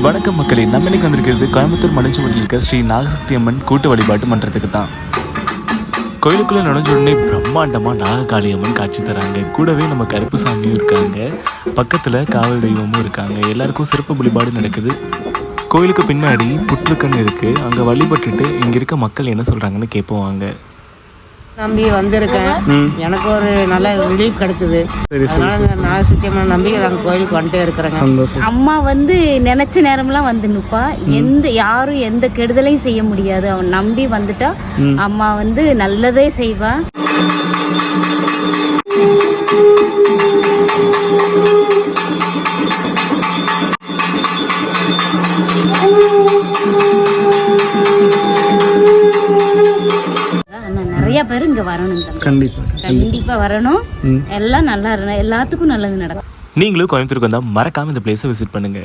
வணக்கம் மக்களே, நம்ம இன்னைக்கு வந்திருக்கிறது கோயம்புத்தூர் மணிச்சம்பட்டியில் இருக்க ஸ்ரீ நாகசக்தி அம்மன் கூட்டு வழிபாட்டு மன்றத்துக்கு தான். கோயிலுக்குள்ளே நுழைஞ்ச உடனே பிரம்மாண்டமாக நாககாளி அம்மன் காட்சி தராங்க. கூடவே நம்ம கருப்பு சாமியும் இருக்காங்க, பக்கத்தில் காவல் தெய்வமும் இருக்காங்க. எல்லாருக்கும் சிறப்பு வழிபாடு நடக்குது. கோயிலுக்கு பின்னாடி புற்றுக்கண் இருக்குது. அங்கே வழிபட்டுட்டு இங்கே இருக்க மக்கள் என்ன சொல்கிறாங்கன்னு கேட்போம் வாங்க. நம்பி வந்திருக்கேன், எனக்கு ஒரு நல்ல ரிலீஃப் கிடைச்சது. அதனால நாகசக்தி அம்மன் நம்பி நாங்கள் கோயிலுக்கு வந்துட்டே இருக்கிறேங்க. அம்மா வந்து நினைச்ச நேரம்லாம் வந்து நிற்பா. யாரும் எந்த கெடுதலையும் செய்ய முடியாது. அவன் நம்பி வந்துட்டா அம்மா வந்து நல்லதே செய்வா. நிறைய பேர் இங்க வரணும், கண்டிப்பா வரணும். எல்லாம் நல்லா இருக்கணும், எல்லாத்துக்கும் நல்லது நடக்கும். நீங்களும் கோயம்புத்தூருக்கு வந்தால் மறக்காம இந்த பிளேஸை விசிட் பண்ணுங்க.